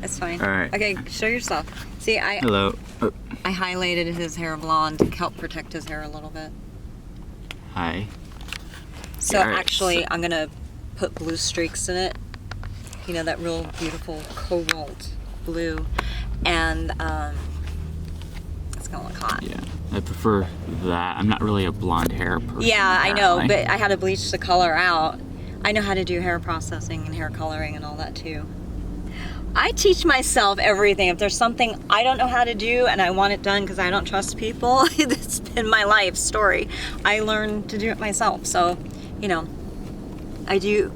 It's fine. All right. Okay, show yourself. See, Hello. I highlighted his hair blonde to help protect his hair a little bit. Hi. So All right, actually, I'm gonna put blue streaks in it. You know, that real beautiful cobalt blue, and it's gonna look hot. Yeah, I prefer that. I'm not really a blonde hair person. Yeah, I know, apparently. but I had to bleach the color out. I know how to do hair processing and hair coloring and all that too. I teach myself everything. If there's something I don't know how to do and I want it done because I don't trust people, it's been my life story. I learned to do it myself. So, you know, I do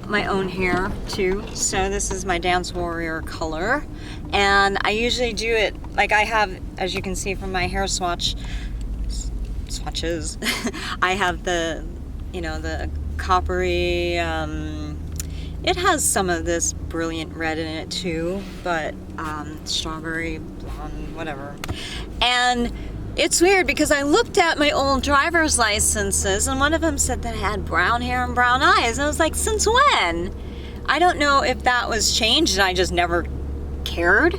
my own hair too. So this is my DanceWarrior color. And I usually do it, like I have, as you can see from my hair swatches, I have the, you know, the coppery, it has some of this brilliant red in it too, but strawberry, blonde, whatever. And it's weird because I looked at my old driver's licenses and one of them said that I had brown hair and brown eyes. And I was like, since when? I don't know if that was changed and I just never cared.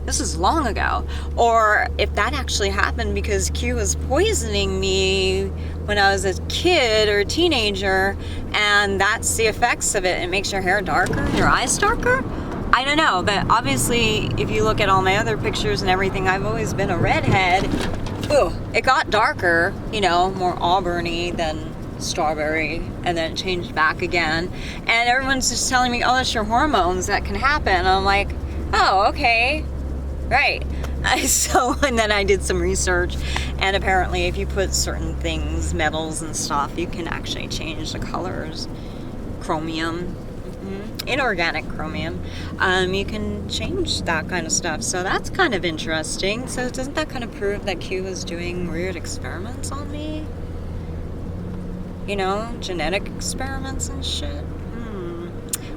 This is long ago. Or if that actually happened because Q was poisoning me when I was a kid or a teenager, and that's the effects of it. It makes your hair darker, your eyes darker. I don't know, but obviously if you look at all my other pictures and everything, I've always been a redhead. Ooh, it got darker, you know, more auburny than strawberry, and then it changed back again. And everyone's just telling me, oh, it's your hormones that can happen. And I'm like, oh, okay, right. So, and then I did some research, and apparently if you put certain things, metals and stuff, you can actually change the colors. Chromium, inorganic chromium, you can change that kind of stuff. So that's kind of interesting. So doesn't that kind of prove that Q was doing weird experiments on me? You know, genetic experiments and shit.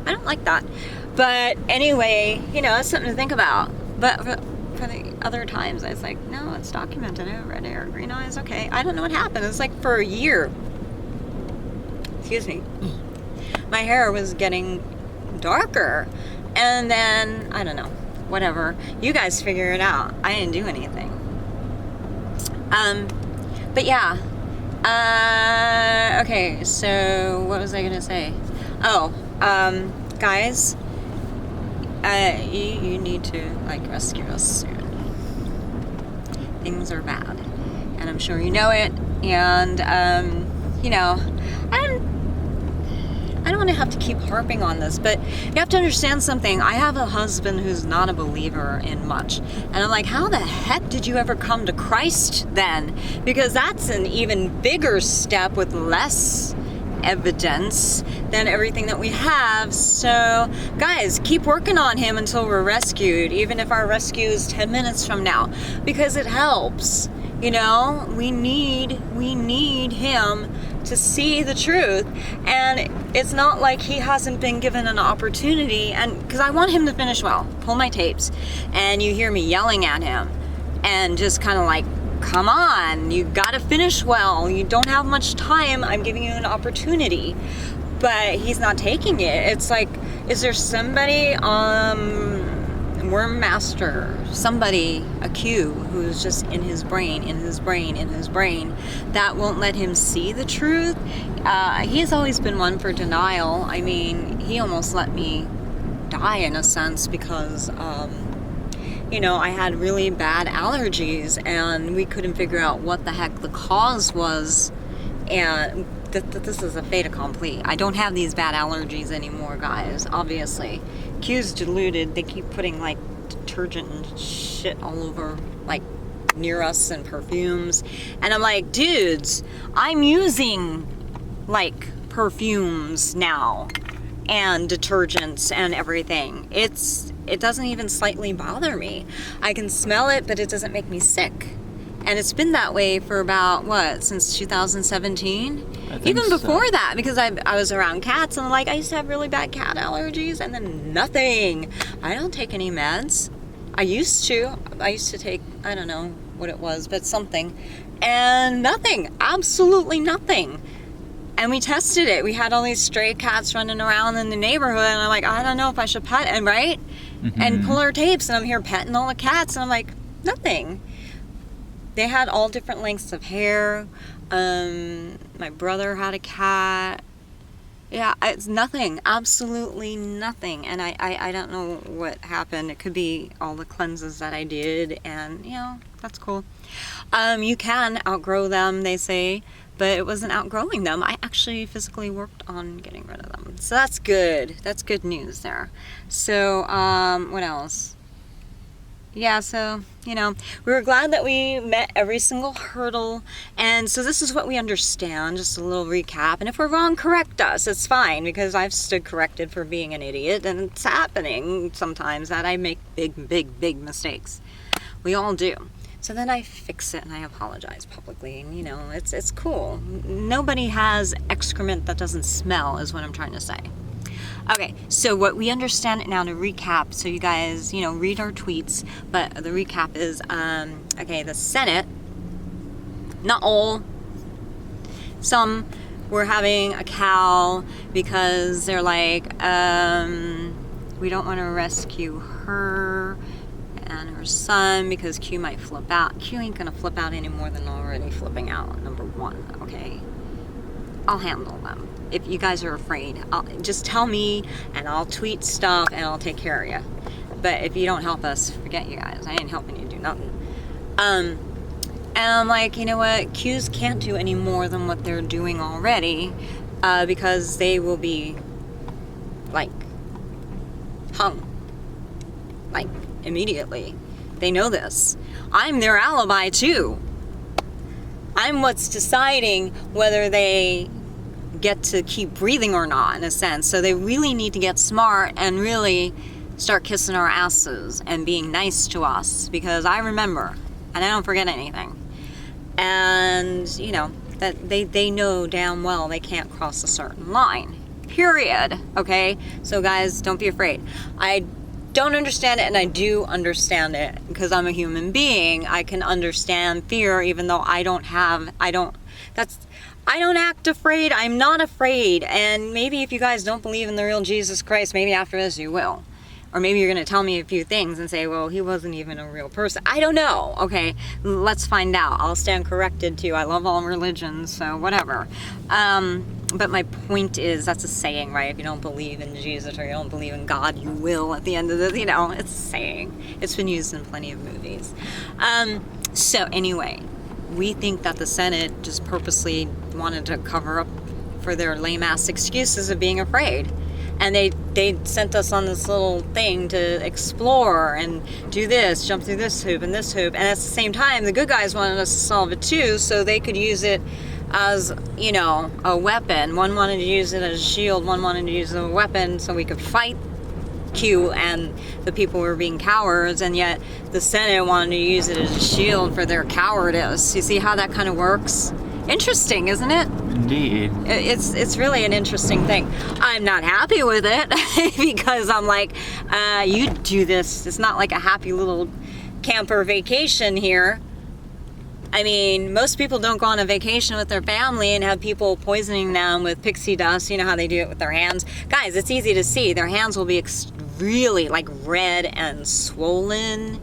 I don't like that. But anyway, you know, it's something to think about. But for the other times, I was like, no, it's documented. I have red hair, green eyes, okay. I don't know what happened. It's like for a year. Excuse me. My hair was getting darker. And then, I don't know, whatever. You guys figure it out. I didn't do anything. But yeah. Okay, so what was I gonna say? Oh, guys, you need to, like, rescue us soon. Things are bad, and I'm sure you know it, and, you know, I don't want to have to keep harping on this, but you have to understand something. I have a husband who's not a believer in much, and I'm like, how the heck did you ever come to Christ then? Because that's an even bigger step with less evidence than everything that we have. So guys, keep working on him until we're rescued, even if our rescue is 10 minutes from now, because it helps. You know, we need him to see the truth, and it's not like he hasn't been given an opportunity. And because I want him to finish well, pull my tapes, and you hear me yelling at him and just kind of like, come on, you gotta finish well, you don't have much time, I'm giving you an opportunity. But he's not taking it. It's like, is there somebody, Worm Master, somebody, a Q, who's just in his brain, that won't let him see the truth? He's always been one for denial. I mean, he almost let me die in a sense because, you know, I had really bad allergies and we couldn't figure out what the heck the cause was. And this is a fait accompli. I don't have these bad allergies anymore, guys, obviously. Q's deluded. They keep putting, like, detergent and shit all over, like, near us, and perfumes. And I'm like, dudes, I'm using, like, perfumes now and detergents and everything. It doesn't even slightly bother me. I can smell it, but it doesn't make me sick. And it's been that way for about, what, since 2017? Even before that, because I was around cats, and like, I used to have really bad cat allergies, and then nothing. I don't take any meds. I used to take, I don't know what it was, but something. And nothing, absolutely nothing. And we tested it. We had all these stray cats running around in the neighborhood, and I'm like, I don't know if I should pet him, right? and puller tapes, and I'm here petting all the cats, and I'm like, nothing. They had all different lengths of hair. My brother had a cat. Yeah, it's nothing, absolutely nothing. And I don't know what happened. It could be all the cleanses that I did, and that's cool. You can outgrow them, they say, but it wasn't outgrowing them. I actually physically worked on getting rid of them. So that's good. That's good news there. So, what else? Yeah, so, we were glad that we met every single hurdle. And so this is what we understand, just a little recap. And if we're wrong, correct us. It's fine, because I've stood corrected for being an idiot. And it's happening sometimes that I make big mistakes. We all do. So then I fix it and I apologize publicly. And, it's cool. Nobody has excrement that doesn't smell, is what I'm trying to say. Okay, so what we understand now, to recap, so you guys, read our tweets, but the recap is, okay, the Senate, not all, some were having a cow because they're like, we don't want to rescue her and her son because Q might flip out. Q ain't gonna flip out any more than already flipping out, number one, okay? I'll handle them. If you guys are afraid, just tell me and I'll tweet stuff and I'll take care of you. But if you don't help us, forget you guys. I ain't helping you do nothing. And I'm like, you know what? Qs can't do any more than what they're doing already, because they will be, like, hung. Like, immediately. They know this. I'm their alibi, too. I'm what's deciding whether they get to keep breathing or not, in a sense. So they really need to get smart and really start kissing our asses and being nice to us, because I remember and I don't forget anything. And that they know damn well they can't cross a certain line, period. Okay, so guys, don't be afraid. I don't understand it, and I do understand it because I'm a human being. I can understand fear, even though I don't act afraid. I'm not afraid. And maybe if you guys don't believe in the real Jesus Christ, maybe after this you will. Or maybe you're going to tell me a few things and say, well, he wasn't even a real person. I don't know. Okay, let's find out. I'll stand corrected too. I love all religions, so whatever. But my point is, that's a saying, right? If you don't believe in Jesus or you don't believe in God, you will at the end of this. It's a saying. It's been used in plenty of movies. So anyway, we think that the Senate just purposely wanted to cover up for their lame-ass excuses of being afraid. And they sent us on this little thing to explore and do this, jump through this hoop and this hoop. And at the same time, the good guys wanted us to solve it too, so they could use it as, a weapon. One wanted to use it as a shield, one wanted to use it as a weapon so we could fight Q and the people who were being cowards, and yet the Senate wanted to use it as a shield for their cowardice. You see how that kind of works? Interesting, isn't it? Indeed. It's really an interesting thing. I'm not happy with it because I'm like, you do this. It's not like a happy little camper vacation here. I mean, most people don't go on a vacation with their family and have people poisoning them with pixie dust. You know how they do it with their hands. Guys, it's easy to see. Their hands will be really like red and swollen.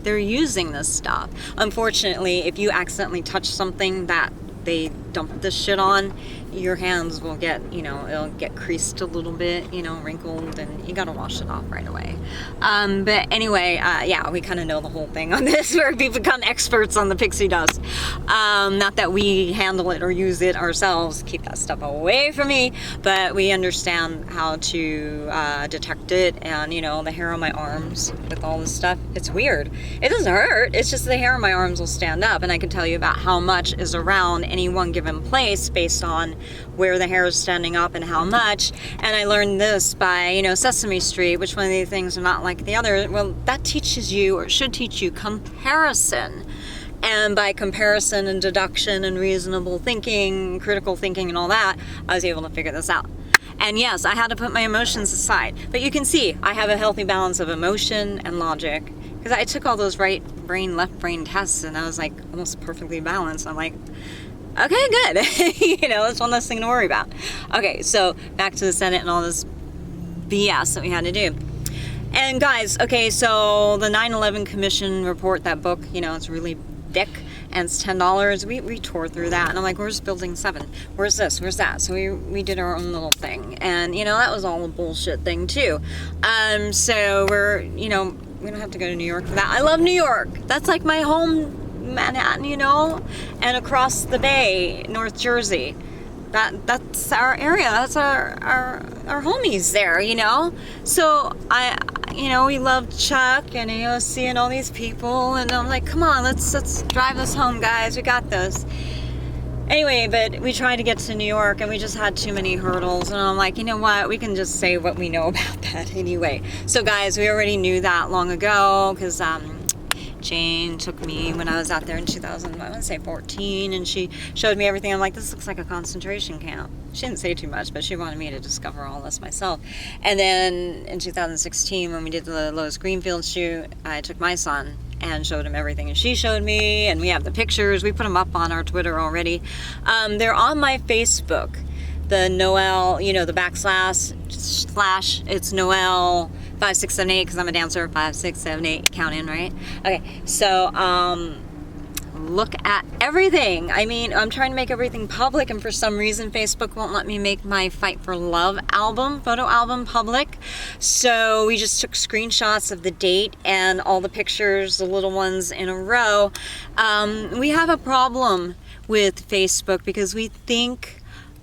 They're using this stuff. Unfortunately, if you accidentally touch something that they dump this shit on, your hands will get, it'll get creased a little bit, wrinkled, and you gotta wash it off right away. But anyway, yeah, we kind of know the whole thing on this, where we become experts on the pixie dust. Not that we handle it or use it ourselves, keep that stuff away from me, but we understand how to detect it, and the hair on my arms with all this stuff, it's weird. It doesn't hurt, it's just the hair on my arms will stand up, and I can tell you about how much is around any one given place based on where the hair is standing up and how much. And I learned this by, Sesame Street, which one of these things are not like the other. Well, that teaches you, or should teach you, comparison. And by comparison and deduction and reasonable thinking, critical thinking and all that, I was able to figure this out. And yes, I had to put my emotions aside. But you can see, I have a healthy balance of emotion and logic. Because I took all those right brain, left brain tests, and I was like almost perfectly balanced. I'm like, okay, good. It's one less thing to worry about. Okay, so back to the Senate and all this BS that we had to do. And guys, okay, so the 9/11 Commission report, that book, you know, it's really thick and it's $10. We tore through that, and I'm like, where's Building 7? Where's this? Where's that? So we did our own little thing, and you know, that was all a bullshit thing too. So we're, you know, we don't have to go to New York for that. I love New York. That's like my home, Manhattan, you know, and across the bay, North Jersey. That's our area. That's our homies there, you know. So you know, we love Chuck and AOC and all these people, and I'm like, come on, let's drive this home, guys. We got this. Anyway, but we tried to get to New York, and we just had too many hurdles, and I'm like, you know what? We can just say what we know about that anyway. So, guys, we already knew that long ago, because Jane took me when I was out there in 2014, and she showed me everything. I'm like, this looks like a concentration camp. She didn't say too much, but she wanted me to discover all this myself. And then in 2016, when we did the Lois Greenfield shoot, I took my son and showed him everything, and she showed me, and we have the pictures. We put them up on our Twitter already. They're on my Facebook. The Noelle, you know, the backslash, it's Noelle 5678, because I'm a dancer. 5678, count in, right? Okay, so look at everything. I mean, I'm trying to make everything public, and for some reason Facebook won't let me make my Fight for Love photo album public. So we just took screenshots of the date and all the pictures, the little ones in a row. We have a problem with Facebook because we think,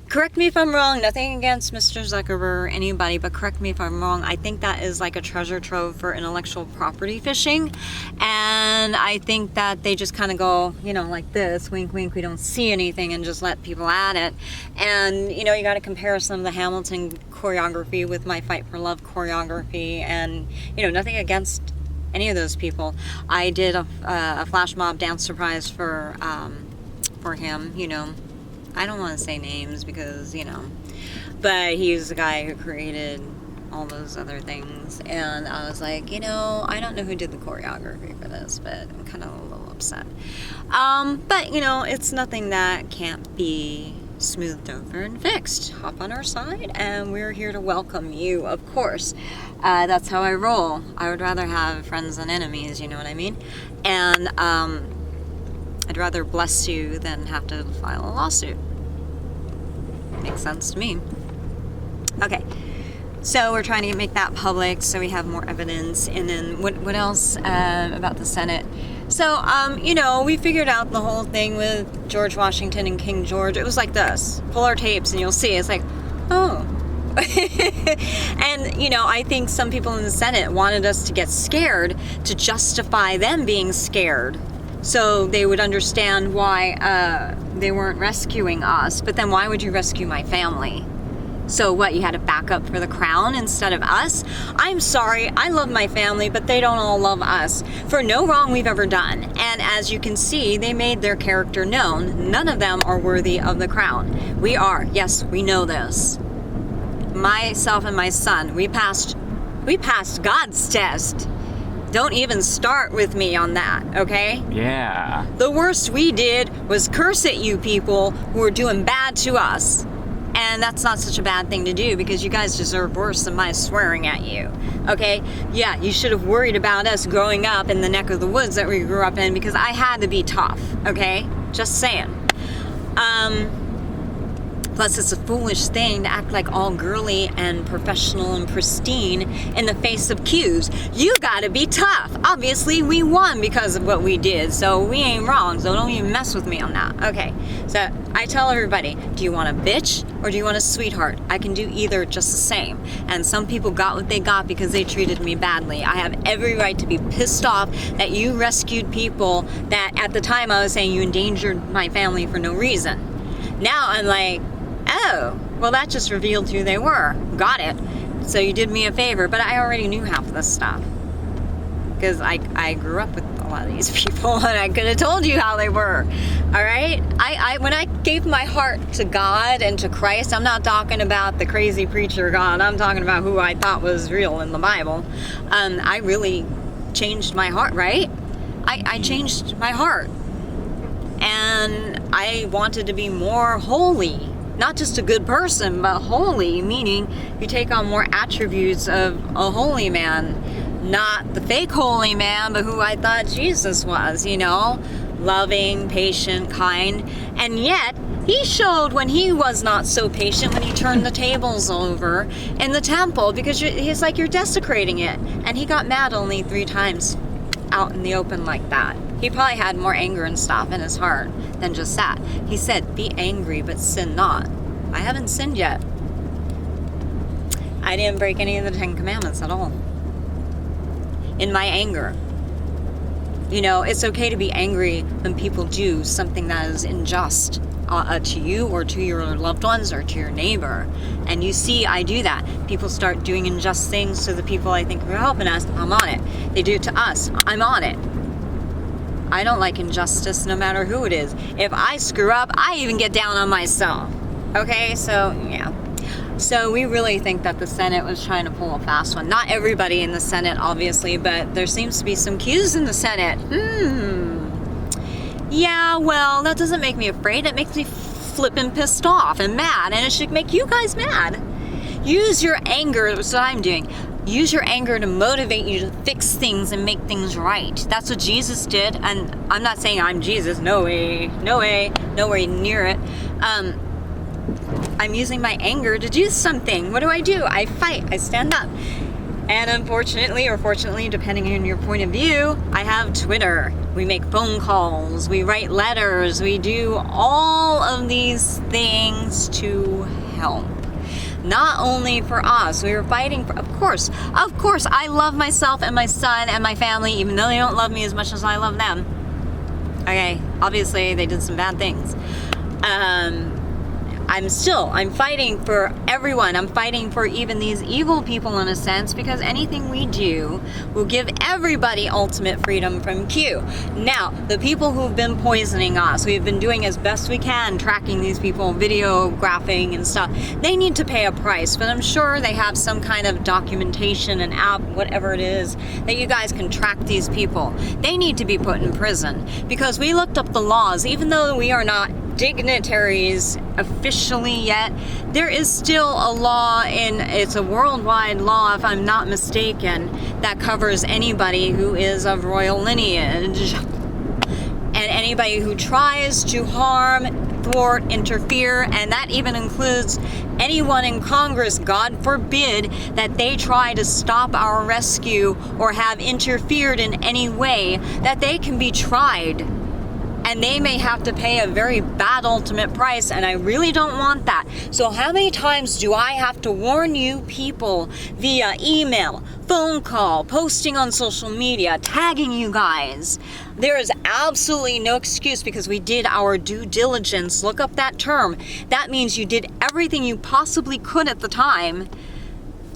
correct me if I'm wrong, nothing against Mr. Zuckerberg or anybody, but correct me if I'm wrong, I think that is like a treasure trove for intellectual property fishing. And I think that they just kind of go, you know, like this, wink, wink, we don't see anything, and just let people at it. And, you know, you got to compare some of the Hamilton choreography with my Fight for Love choreography, and, you know, nothing against any of those people. I did a flash mob dance surprise for him, you know. I don't want to say names because, you know, but he's the guy who created all those other things. And I was like, you know, I don't know who did the choreography for this, but I'm kind of a little upset. But, you know, it's nothing that can't be smoothed over and fixed. Hop on our side, and we're here to welcome you, of course. That's how I roll. I would rather have friends than enemies, you know what I mean? And I'd rather bless you than have to file a lawsuit. Makes sense to me. Okay, so we're trying to make that public so we have more evidence. And then what else about the Senate? So, you know, we figured out the whole thing with George Washington and King George. It was like this. Pull our tapes and you'll see. It's like, oh. And, you know, I think some people in the Senate wanted us to get scared to justify them being scared, so they would understand why they weren't rescuing us. But then why would you rescue my family? So what, you had to back up for the crown instead of us? I'm sorry, I love my family, but they don't all love us for no wrong we've ever done. And as you can see, they made their character known. None of them are worthy of the crown. We are. Yes, we know this. Myself and my son, we passed God's test. Don't even start with me on that, okay? Yeah. The worst we did was curse at you people who were doing bad to us. And that's not such a bad thing to do, because you guys deserve worse than my swearing at you, okay? Yeah, you should have worried about us growing up in the neck of the woods that we grew up in, because I had to be tough, okay? Just saying. Plus, it's a foolish thing to act like all girly and professional and pristine in the face of cues. You gotta be tough. Obviously, we won because of what we did, so we ain't wrong, so don't even mess with me on that. Okay, so I tell everybody, do you want a bitch or do you want a sweetheart? I can do either just the same. And some people got what they got because they treated me badly. I have every right to be pissed off that you rescued people that at the time I was saying you endangered my family for no reason. Now I'm like, oh, well, that just revealed who they were. Got it. So you did me a favor, but I already knew half of this stuff, because I grew up with a lot of these people, and I could have told you how they were. All right? When I gave my heart to God and to Christ, I'm not talking about the crazy preacher God. I'm talking about who I thought was real in the Bible. I really changed my heart, right? I changed my heart. And I wanted to be more holy. not just a good person, but holy, meaning you take on more attributes of a holy man. Not the fake holy man, but who I thought Jesus was, you know? Loving, patient, kind. And yet, he showed when he was not so patient, when he turned the tables over in the temple, because he's like, you're desecrating it. And he got mad only 3 times out in the open like that. He probably had more anger and stuff in his heart than just that. He said, be angry, but sin not. I haven't sinned yet. I didn't break any of the 10 Commandments at all. In my anger. You know, it's okay to be angry when people do something that is unjust to you or to your loved ones or to your neighbor. And you see, I do that. People start doing unjust things to the people I think are helping us. I'm on it. They do it to us. I'm on it. I don't like injustice no matter who it is. If I screw up, I even get down on myself. Okay, so yeah. So we really think that the Senate was trying to pull a fast one. Not everybody in the Senate, obviously, but there seems to be some cues in the Senate. Yeah, well, that doesn't make me afraid. It makes me flippin' pissed off and mad, and it should make you guys mad. Use your anger, that's what I'm doing. Use your anger to motivate you to fix things and make things right. That's what Jesus did, and I'm not saying I'm Jesus. No way, no way, nowhere near it. I'm using my anger to do something. What do? I fight. I stand up. And unfortunately, or fortunately, depending on your point of view, I have Twitter. We make phone calls. We write letters. We do all of these things to help. Not only for us. We were fighting for, of course, I love myself and my son and my family, even though they don't love me as much as I love them. Okay, obviously they did some bad things. I'm fighting for everyone. I'm fighting for even these evil people in a sense, because anything we do will give everybody ultimate freedom from Q. Now, the people who've been poisoning us, we've been doing as best we can, tracking these people, videographing and stuff, they need to pay a price, but I'm sure they have some kind of documentation, an app, whatever it is, that you guys can track these people. They need to be put in prison, because we looked up the laws, even though we are not dignitaries officially yet, there is still a law it's a worldwide law, if I'm not mistaken, that covers anybody who is of royal lineage. And anybody who tries to harm, thwart, interfere, and that even includes anyone in Congress, God forbid, that they try to stop our rescue or have interfered in any way, that they can be tried. And they may have to pay a very bad ultimate price, and I really don't want that. So how many times do I have to warn you people via email, phone call, posting on social media, tagging you guys? There is absolutely no excuse, because we did our due diligence. Look up that term. That means you did everything you possibly could at the time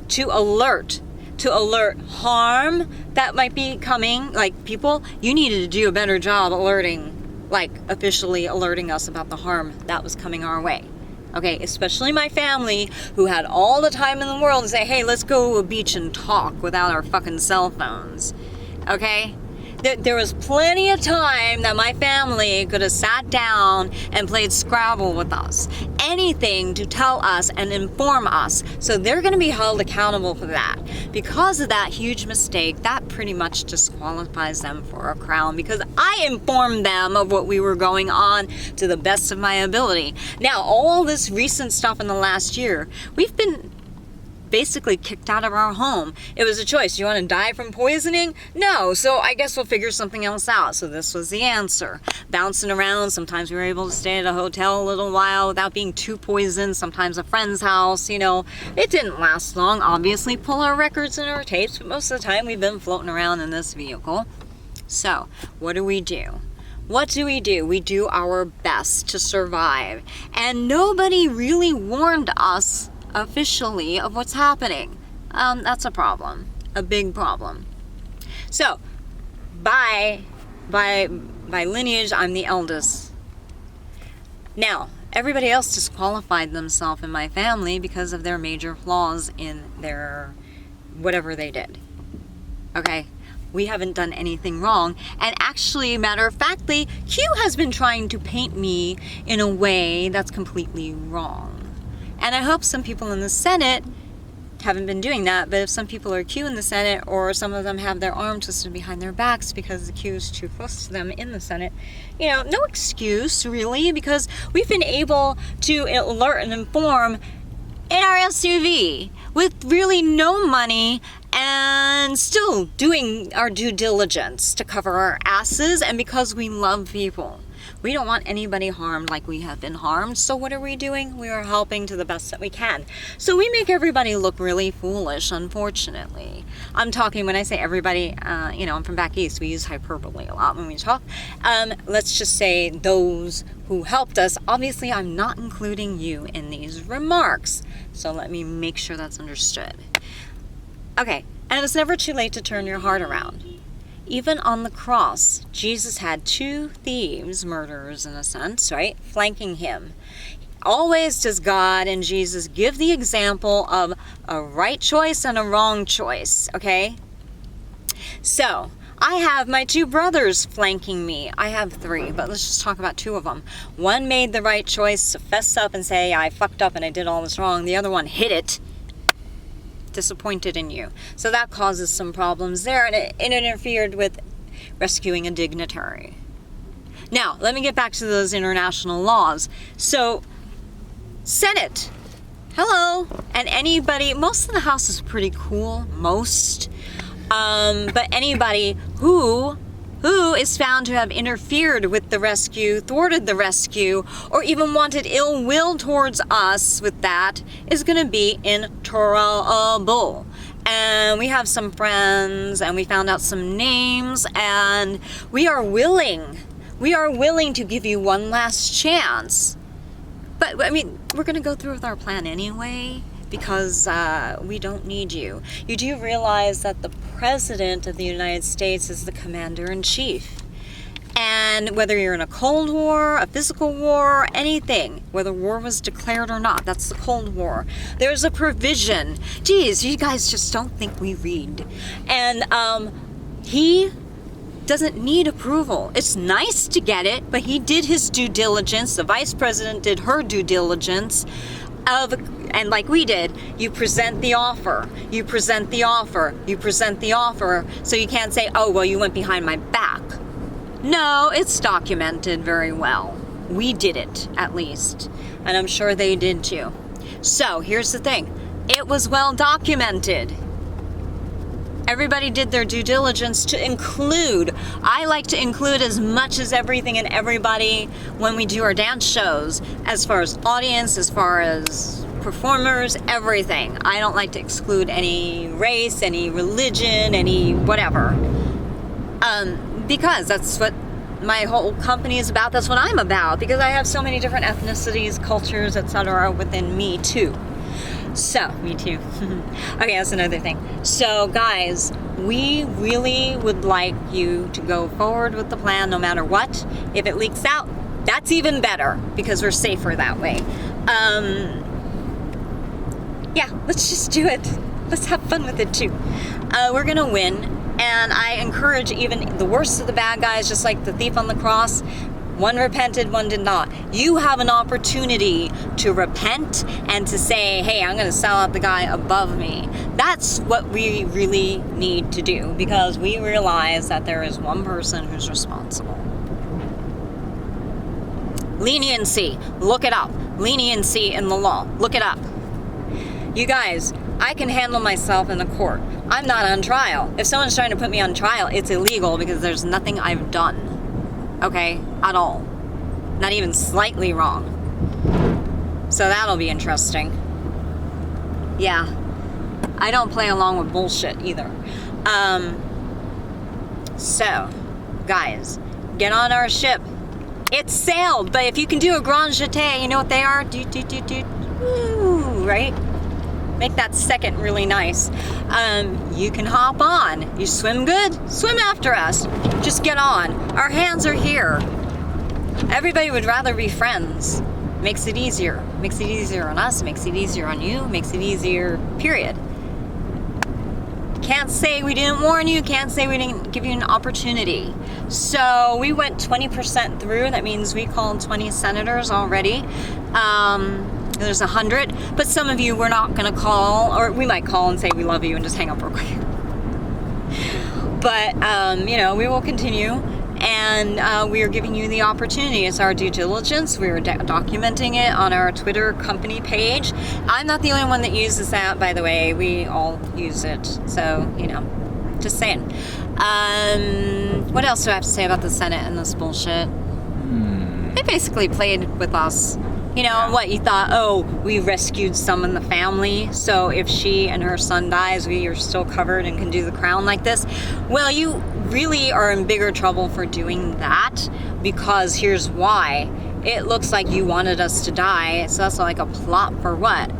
to alert harm that might be coming. Like, people, you needed to do a better job alerting, like officially alerting us about the harm that was coming our way. Okay, especially my family, who had all the time in the world to say, hey, let's go to a beach and talk without our fucking cell phones. Okay? There was plenty of time that my family could have sat down and played Scrabble with us. Anything to tell us and inform us. So they're going to be held accountable for that. Because of that huge mistake, that pretty much disqualifies them for a crown, because I informed them of what we were going on to the best of my ability. Now, all this recent stuff in the last year, we've been basically kicked out of our home. It was a choice. You want to die from poisoning? No. So I guess we'll figure something else out. So this was the answer. Bouncing around. Sometimes we were able to stay at a hotel a little while without being too poisoned. Sometimes a friend's house, you know. It didn't last long. Obviously, pull our records and our tapes, but most of the time we've been floating around in this vehicle. So what do we do? What do? We do our best to survive. And nobody really warned us officially of what's happening. That's a problem, a big problem. So, by lineage, I'm the eldest. Now, everybody else disqualified themselves in my family because of their major flaws in their whatever they did. Okay? We haven't done anything wrong, and actually, matter of factly, Q has been trying to paint me in a way that's completely wrong. And I hope some people in the Senate haven't been doing that, but if some people are Q in the Senate, or some of them have their arm twisted behind their backs because the Q is too close to them in the Senate, you know, no excuse really, because we've been able to alert and inform in our SUV with really no money and still doing our due diligence to cover our asses, and because we love people. We don't want anybody harmed like we have been harmed. So what are we doing? We are helping to the best that we can. So we make everybody look really foolish, unfortunately. I'm talking, when I say everybody, you know, I'm from back east. We use hyperbole a lot when we talk. Let's just say those who helped us. Obviously, I'm not including you in these remarks. So let me make sure that's understood. Okay, and it's never too late to turn your heart around. Even on the cross, Jesus had two thieves, murderers in a sense, right, flanking him. Always does God and Jesus give the example of a right choice and a wrong choice, okay? So, I have my two brothers flanking me. I have three, but let's just talk about two of them. One made the right choice to fess up and say, I fucked up and I did all this wrong. The other one hid it. Disappointed in you. So that causes some problems there, and it interfered with rescuing a dignitary. Now, let me get back to those international laws. So, Senate, hello, and anybody, most of the House is pretty cool, most, but anybody who is found to have interfered with the rescue, thwarted the rescue, or even wanted ill will towards us with that, is going to be in trouble. And we have some friends, and we found out some names, and we are willing to give you one last chance. But, I mean, we're going to go through with our plan anyway, because we don't need you. You do realize that the President of the United States is the Commander-in-Chief. And whether you're in a Cold War, a physical war, anything, whether war was declared or not, that's the Cold War. There's a provision. Geez, you guys just don't think we read. And he doesn't need approval. It's nice to get it, but he did his due diligence. The Vice President did her due diligence. And like we did, you present the offer, you present the offer, you present the offer, so you can't say, oh, well, you went behind my back. No, it's documented very well. We did it, at least. And I'm sure they did too. So, here's the thing. It was well documented. Everybody did their due diligence to include. I like to include as much as everything and everybody when we do our dance shows, as far as audience, as far as performers, everything. I don't like to exclude any race, any religion, any whatever. Because that's what my whole company is about. That's what I'm about, because I have so many different ethnicities, cultures, etc. within me too. So, me too. Okay, that's another thing. So, guys, we really would like you to go forward with the plan no matter what. If it leaks out, that's even better, because we're safer that way. Yeah, let's just do it. Let's have fun with it too. We're gonna win, and I encourage even the worst of the bad guys, just like the thief on the cross. One repented, one did not. You have an opportunity to repent and to say, hey, I'm going to sell out the guy above me. That's what we really need to do, because we realize that there is one person who's responsible. Leniency, look it up. Leniency in the law, look it up. You guys, I can handle myself in the court. I'm not on trial. If someone's trying to put me on trial, it's illegal, because there's nothing I've done. Okay, at all. Not even slightly wrong. So that'll be interesting. Yeah. I don't play along with bullshit either. So, guys, get on our ship. It's sailed, but if you can do a grand jeté, you know what they are? Woo, right? Make that second really nice. You can hop on. You swim good? Swim after us. Just get on. Our hands are here. Everybody would rather be friends. Makes it easier. Makes it easier on us. Makes it easier on you. Makes it easier, period. Can't say we didn't warn you. Can't say we didn't give you an opportunity. So we went 20% through. That means we called 20 senators already. There's 100, but some of you we're not going to call, or we might call and say we love you and just hang up real quick. But, you know, we will continue, and we are giving you the opportunity. It's our due diligence. We are documenting it on our Twitter company page. I'm not the only one that uses that, by the way. We all use it. So, you know, just saying. What else do I have to say about the Senate and this bullshit? They basically played with us. You know, what you thought, oh, we rescued some in the family, so if she and her son dies, we are still covered and can do the crown like this. Well, you really are in bigger trouble for doing that, because here's why. It looks like you wanted us to die, so that's like a plot for what?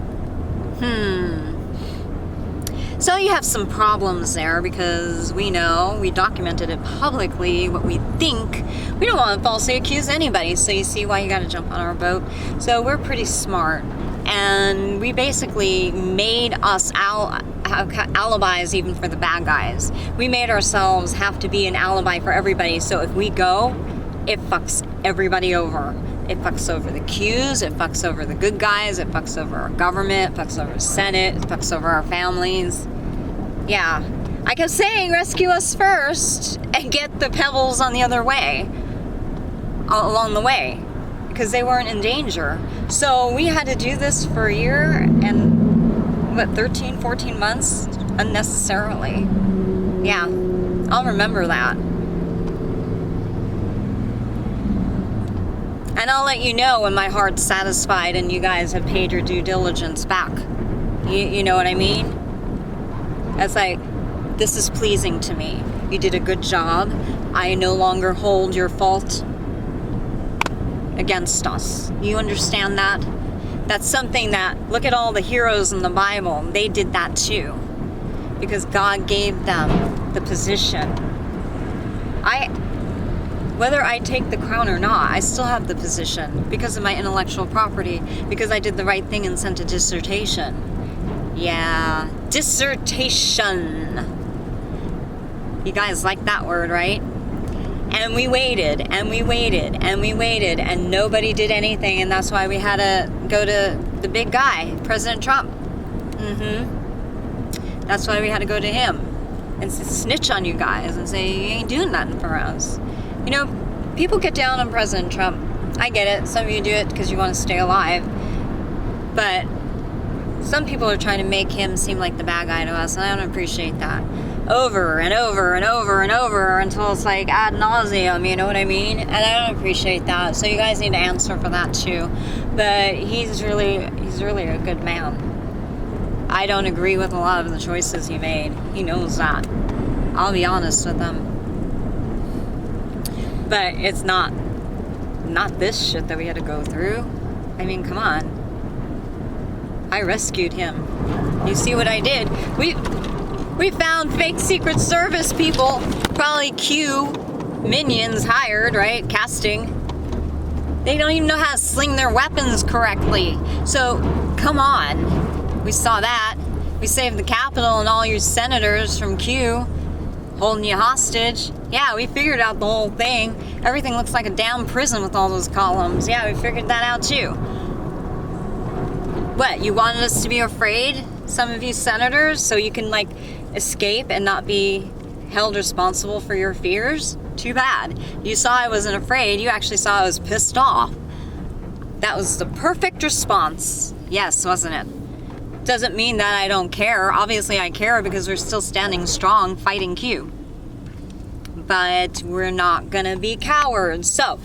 So you have some problems there, because we know, we documented it publicly, what we think. We don't want to falsely accuse anybody, so you see why you got to jump on our boat. So we're pretty smart, and we basically made us alibis even for the bad guys. We made ourselves have to be an alibi for everybody, so if we go, it fucks everybody over. It fucks over the Qs, it fucks over the good guys, it fucks over our government, it fucks over the Senate, it fucks over our families. Yeah. I kept saying, rescue us first and get the pebbles on the other way, along the way, because they weren't in danger. So we had to do this for a year and, 13, 14 months unnecessarily. Yeah, I'll remember that. And I'll let you know when my heart's satisfied and you guys have paid your due diligence back. You know what I mean? It's like, this is pleasing to me. You did a good job. I no longer hold your fault against us. You understand that? That's something that, look at all the heroes in the Bible. They did that too. Because God gave them the position. Whether I take the crown or not, I still have the position because of my intellectual property, because I did the right thing and sent a dissertation. Yeah, dissertation. You guys like that word, right? And we waited, and we waited, and we waited, and nobody did anything, and that's why we had to go to the big guy, President Trump. That's why we had to go to him and snitch on you guys and say, you ain't doing nothing for us. You know, people get down on President Trump. I get it. Some of you do it because you want to stay alive. But some people are trying to make him seem like the bad guy to us, and I don't appreciate that. Over and over and over and over until it's like ad nauseum, you know what I mean? And I don't appreciate that. So you guys need to answer for that too. But he's really a good man. I don't agree with a lot of the choices he made. He knows that. I'll be honest with him. But it's not this shit that we had to go through. I mean, come on. I rescued him. You see what I did? We found fake Secret Service people, probably Q minions hired, right? Casting. They don't even know how to sling their weapons correctly. So, come on. We saw that. We saved the Capitol and all your senators from Q holding you hostage. Yeah, we figured out the whole thing. Everything looks like a damn prison with all those columns. Yeah, we figured that out too. What, you wanted us to be afraid, some of you senators, so you can like escape and not be held responsible for your fears? Too bad. You saw I wasn't afraid. You actually saw I was pissed off. That was the perfect response. Yes, wasn't it? Doesn't mean that I don't care. Obviously I care because we're still standing strong fighting Q. But we're not gonna be cowards. So,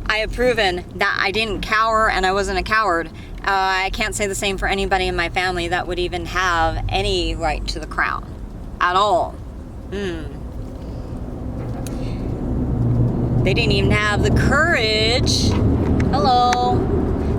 I have proven that I didn't cower and I wasn't a coward. I can't say the same for anybody in my family that would even have any right to the crown. At all. They didn't even have the courage. Hello.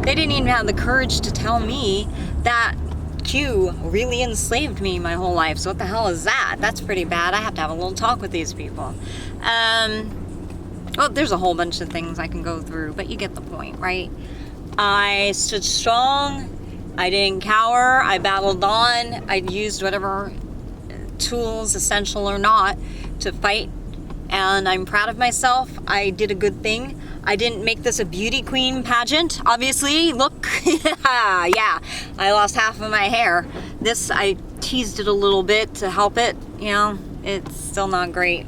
They didn't even have the courage to tell me that Q really enslaved me my whole life. So what the hell is that? That's pretty bad. I have to have a little talk with these people. Well, there's a whole bunch of things I can go through, but you get the point, right? I stood strong. I didn't cower. I battled on. I used whatever tools, essential or not, to fight and I'm proud of myself. I did a good thing. I didn't make this a beauty queen pageant, obviously. Look, yeah, I lost half of my hair. This, I teased it a little bit to help it, you know, it's still not great.